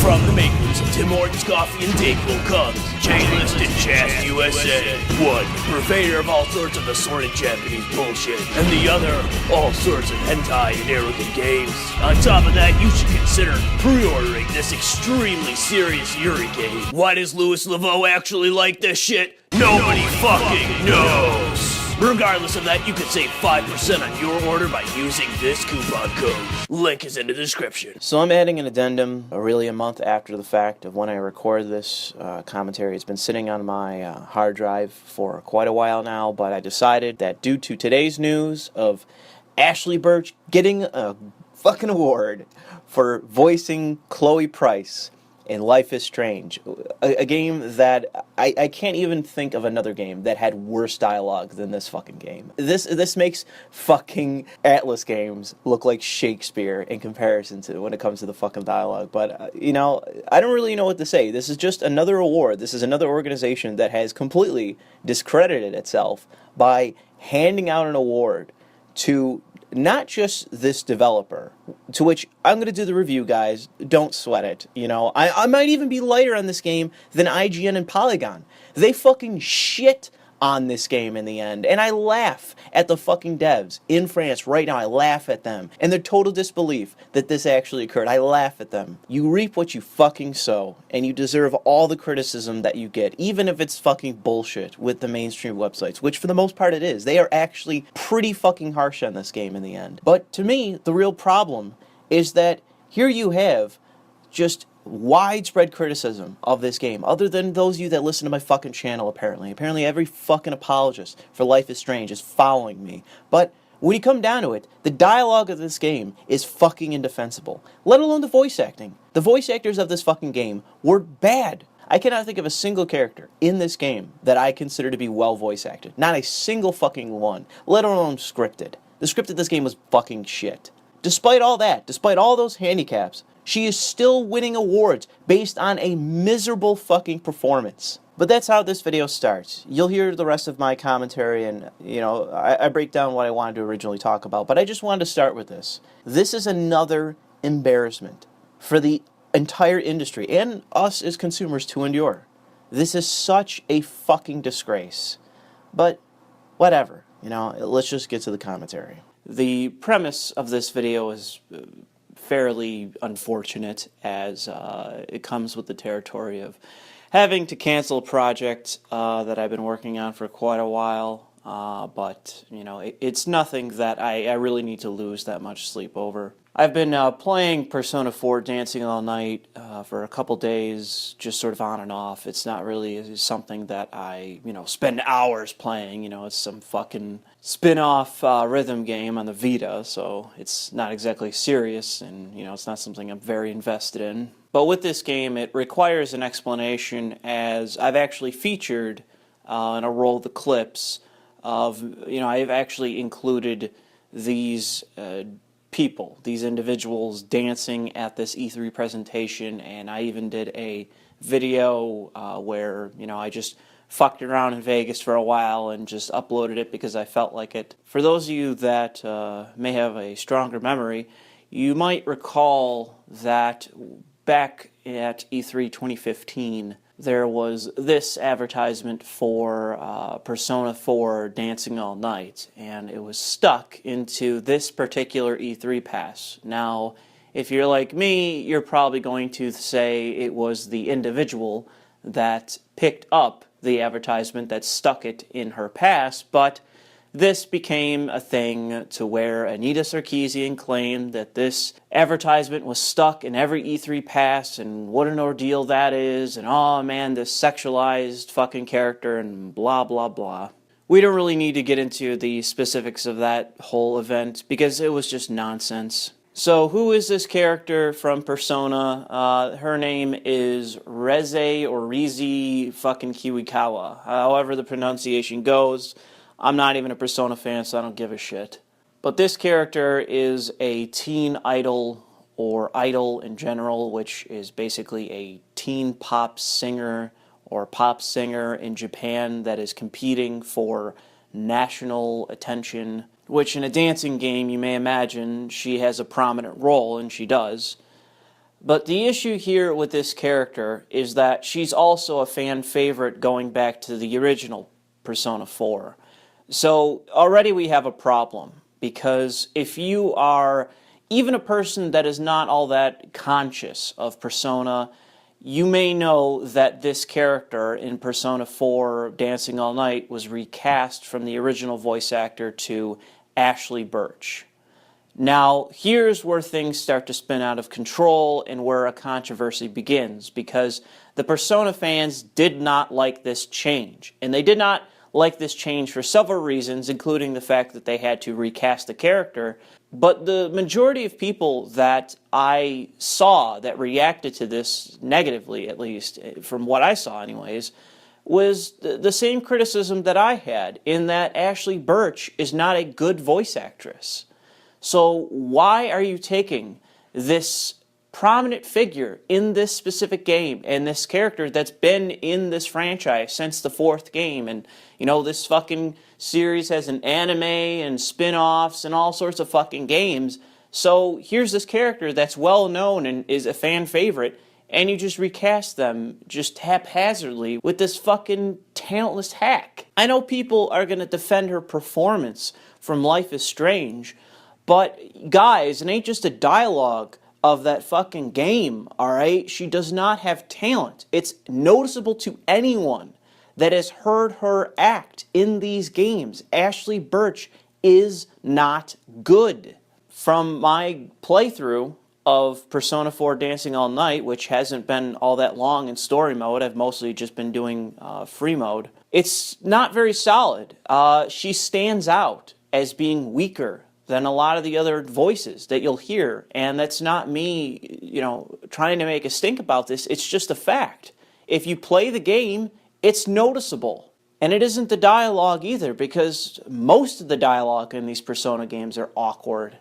From the makers of Tim Hortons Coffee and Dayquil comes J-Listed Chast USA. One, purveyor of all sorts of assorted Japanese bullshit, and the other, all sorts of hentai and arrogant games. On top of that, you should consider pre-ordering this extremely serious Yuri game. Why does Louis Le Vau actually like this shit? Nobody fucking knows! Regardless of that, you can save 5% on your order by using this coupon code. Link is in the description. So I'm adding an addendum, really a month after the fact of when I record this commentary. It's been sitting on my hard drive for quite a while now, but I decided that due to today's news of Ashley Birch getting a fucking award for voicing Chloe Price in Life is Strange, a game that I can't even think of another game that had worse dialogue than this fucking game. This makes fucking Atlas games look like Shakespeare in comparison to when it comes to the fucking dialogue. But, you know, I don't really know what to say. This is just another award. This is another organization that has completely discredited itself by handing out an award to not just this developer, to which I'm going to do the review, guys. Don't sweat it. You know, I might even be lighter on this game than IGN and Polygon. They fucking shit on this game in the end. And I laugh at the fucking devs in France right now. I laugh at them and their total disbelief that this actually occurred. I laugh at them. You reap what you fucking sow, and you deserve all the criticism that you get, even if it's fucking bullshit with the mainstream websites, which for the most part it is. They are actually pretty fucking harsh on this game in the end. But to me, the real problem is that here you have just widespread criticism of this game, other than those of you that listen to my fucking channel, apparently. Apparently every fucking apologist for Life is Strange is following me. But when you come down to it, the dialogue of this game is fucking indefensible, let alone the voice acting. The voice actors of this fucking game were bad. I cannot think of a single character in this game that I consider to be well voice acted. Not a single fucking one, let alone scripted. The script of this game was fucking shit. Despite all that, despite all those handicaps, she is still winning awards based on a miserable fucking performance. But that's how this video starts. You'll hear the rest of my commentary and, you know, I break down what I wanted to originally talk about. But I just wanted to start with this. This is another embarrassment for the entire industry and us as consumers to endure. This is such a fucking disgrace. But whatever, you know, let's just get to the commentary. The premise of this video is fairly unfortunate, as it comes with the territory of having to cancel a project that I've been working on for quite a while, but you know, it's nothing that I really need to lose that much sleep over. I've been playing Persona 4 Dancing All Night for a couple days, just sort of on and off. It's not really something that I, you know, spend hours playing. You know, it's some fucking spin-off rhythm game on the Vita, so it's not exactly serious, and, you know, it's not something I'm very invested in. But with this game, it requires an explanation, as I've actually featured in a roll of the clips of, you know, I've actually included these people, these individuals dancing at this E3 presentation, and I even did a video where, you know, I just fucked around in Vegas for a while and just uploaded it because I felt like it. For those of you that may have a stronger memory, you might recall that back at E3 2015, there was this advertisement for Persona 4 Dancing All Night, and it was stuck into this particular E3 pass. Now, if you're like me, you're probably going to say it was the individual that picked up the advertisement that stuck it in her pass, but this became a thing to where Anita Sarkeesian claimed that this advertisement was stuck in every E3 pass, and what an ordeal that is, and oh man, this sexualized fucking character, and blah blah blah. We don't really need to get into the specifics of that whole event, because it was just nonsense. So who is this character from Persona? Her name is Reze or Rizi fucking Kiwikawa. However the pronunciation goes. I'm not even a Persona fan, so I don't give a shit. But this character is a teen idol, or idol in general, which is basically a teen pop singer or pop singer in Japan that is competing for national attention, which in a dancing game, you may imagine, she has a prominent role, and she does. But the issue here with this character is that she's also a fan favorite going back to the original Persona 4. So already we have a problem, because if you are even a person that is not all that conscious of Persona, you may know that this character in Persona 4 Dancing All Night was recast from the original voice actor to Ashley Birch. Now, here's where things start to spin out of control and where a controversy begins, because the Persona fans did not like this change. And they did not like this change for several reasons, including the fact that they had to recast the character. But the majority of people that I saw that reacted to this negatively, at least, from what I saw anyways, was the same criticism that I had, in that Ashley Birch is not a good voice actress. So why are you taking this prominent figure in this specific game and this character that's been in this franchise since the 4th game, and you know, this fucking series has an anime and spin-offs and all sorts of fucking games, so here's this character that's well known and is a fan favorite, and you just recast them just haphazardly with this fucking talentless hack. I know people are going to defend her performance from Life is Strange, but guys, it ain't just a dialogue of that fucking game, alright? She does not have talent. It's noticeable to anyone that has heard her act in these games. Ashley Birch is not good. From my playthrough of Persona 4 Dancing All Night, which hasn't been all that long in story mode, I've mostly just been doing free mode, it's not very solid. She stands out as being weaker than a lot of the other voices that you'll hear, and that's not me, you know, trying to make a stink about this. It's just a fact. If you play the game, it's noticeable. And it isn't the dialogue either, because most of the dialogue in these Persona games are awkward.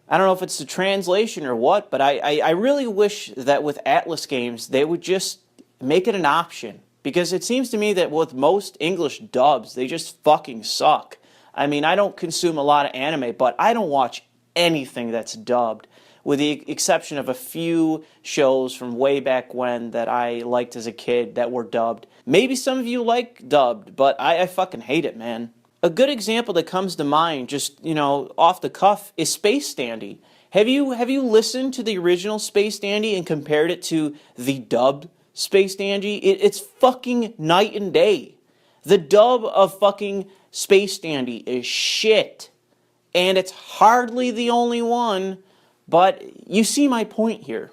I don't know if it's the translation or what, but I really wish that with Atlas games they would just make it an option, because it seems to me that with most English dubs, they just fucking suck. I mean, I don't consume a lot of anime, but I don't watch anything that's dubbed, with the exception of a few shows from way back when that I liked as a kid that were dubbed. Maybe some of you like dubbed, but I fucking hate it, man. A good example that comes to mind, just, you know, off the cuff, is Space Dandy. Have you listened to the original Space Dandy and compared it to the dubbed Space Dandy? It's fucking night and day. The dub of fucking Space Dandy is shit. And it's hardly the only one, but you see my point here.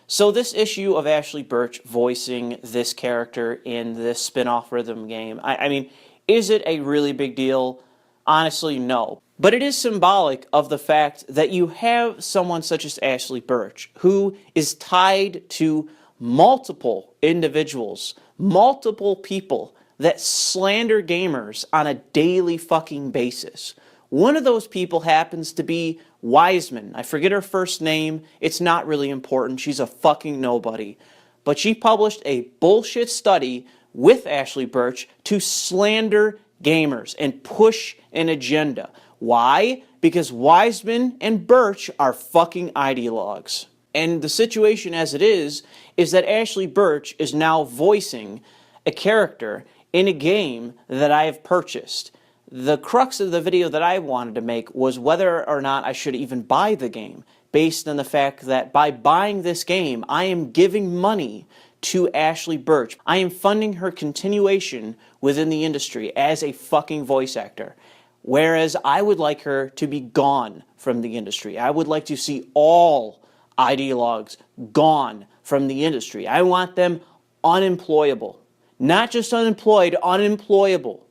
So this issue of Ashley Birch voicing this character in this spin-off rhythm game, I mean, is it a really big deal? Honestly, no. But it is symbolic of the fact that you have someone such as Ashley Birch, who is tied to multiple individuals, multiple people that slander gamers on a daily fucking basis. One of those people happens to be Wiseman. I forget her first name. It's not really important. She's a fucking nobody. But she published a bullshit study with Ashley Birch to slander gamers and push an agenda. Why? Because Wiseman and Birch are fucking ideologues. And the situation as it is that Ashley Birch is now voicing a character in a game that I have purchased. The crux of the video that I wanted to make was whether or not I should even buy the game, based on the fact that by buying this game, I am giving money to Ashley Birch. I am funding her continuation within the industry as a fucking voice actor. Whereas I would like her to be gone from the industry. I would like to see all ideologues gone from the industry. I want them unemployable. Not just unemployed, unemployable.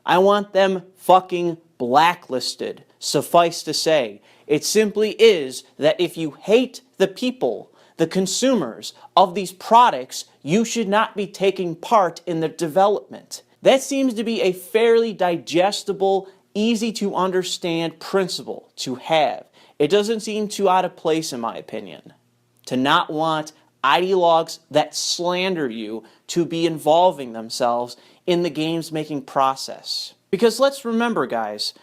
I want them fucking blacklisted. Suffice to say, it simply is that if you hate the people, the consumers of these products, you should not be taking part in their development. That seems to be a fairly digestible, easy to understand principle to have. It doesn't seem too out of place, in my opinion, to not want ideologues that slander you to be involving themselves in the game's making process. Because let's remember, guys,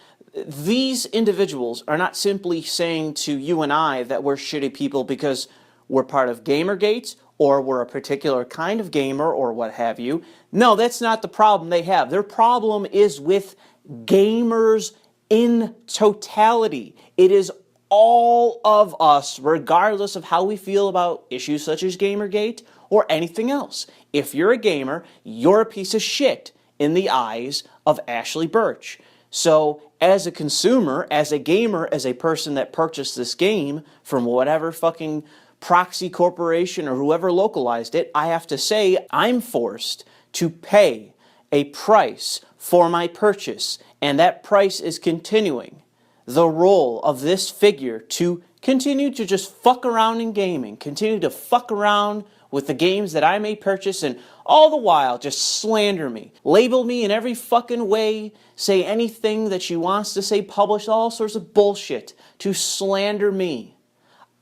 these individuals are not simply saying to you and I that we're shitty people because we're part of Gamergate, or we're a particular kind of gamer, or what have you. No, that's not the problem they have. Their problem is with gamers in totality. It is all of us, regardless of how we feel about issues such as Gamergate or anything else. If you're a gamer, you're a piece of shit in the eyes of Ashly Burch. So as a consumer, as a gamer, as a person that purchased this game from whatever fucking proxy corporation or whoever localized it, I have to say I'm forced to pay a price for my purchase, and that price is continuing the role of this figure to continue to just fuck around in gaming, continue to fuck around with the games that I may purchase, and all the while just slander me, label me in every fucking way, say anything that she wants to say, publish all sorts of bullshit to slander me.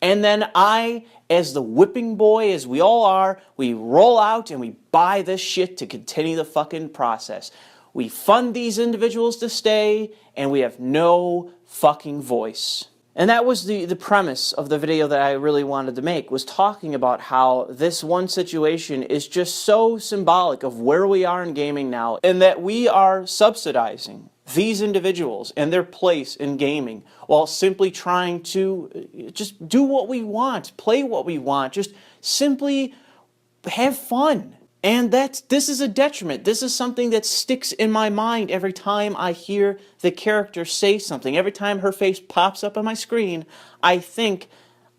And then I, as the whipping boy, as we all are, we roll out and we buy this shit to continue the fucking process. We fund these individuals to stay, and we have no fucking voice. And that was the premise of the video that I really wanted to make, was talking about how this one situation is just so symbolic of where we are in gaming now, and that we are subsidizing these individuals and their place in gaming while simply trying to just do what we want, play what we want, just simply have fun. And this is a detriment. This is something that sticks in my mind every time I hear the character say something. Every time her face pops up on my screen, I think,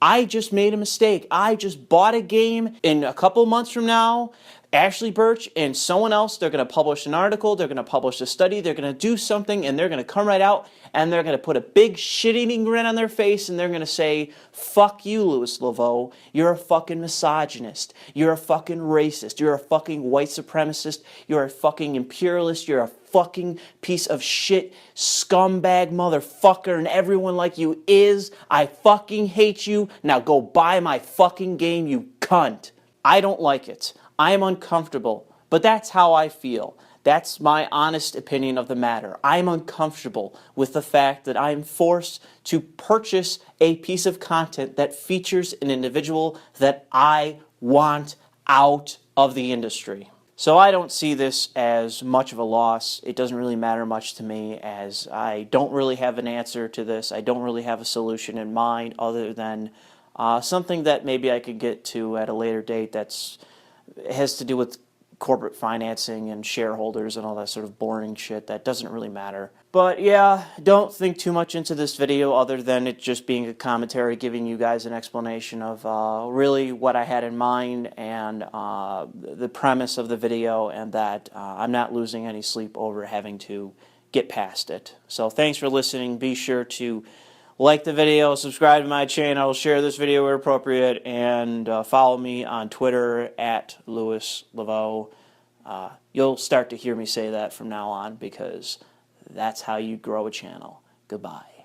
I just made a mistake. I just bought a game. In a couple months from now, Ashly Burch and someone else, they're going to publish an article, they're going to publish a study, they're going to do something, and they're going to come right out, and they're going to put a big shit-eating grin on their face, and they're going to say, fuck you, Louis Le Vau. You're a fucking misogynist. You're a fucking racist. You're a fucking white supremacist. You're a fucking imperialist. You're a fucking piece of shit, scumbag motherfucker, and everyone like you is. I fucking hate you. Now go buy my fucking game, you cunt. I don't like it. I am uncomfortable, but that's how I feel. That's my honest opinion of the matter. I'm uncomfortable with the fact that I'm forced to purchase a piece of content that features an individual that I want out of the industry. So I don't see this as much of a loss. It doesn't really matter much to me, as I don't really have an answer to this. I don't really have a solution in mind other than something that maybe I could get to at a later date has to do with corporate financing and shareholders and all that sort of boring shit that doesn't really matter. But yeah, don't think too much into this video other than it just being a commentary, giving you guys an explanation of really what I had in mind and the premise of the video, and that I'm not losing any sleep over having to get past it. So thanks for listening. Be sure to like the video, subscribe to my channel, share this video where appropriate, and follow me on Twitter at LouisLeVau. You'll start to hear me say that from now on, because that's how you grow a channel. Goodbye.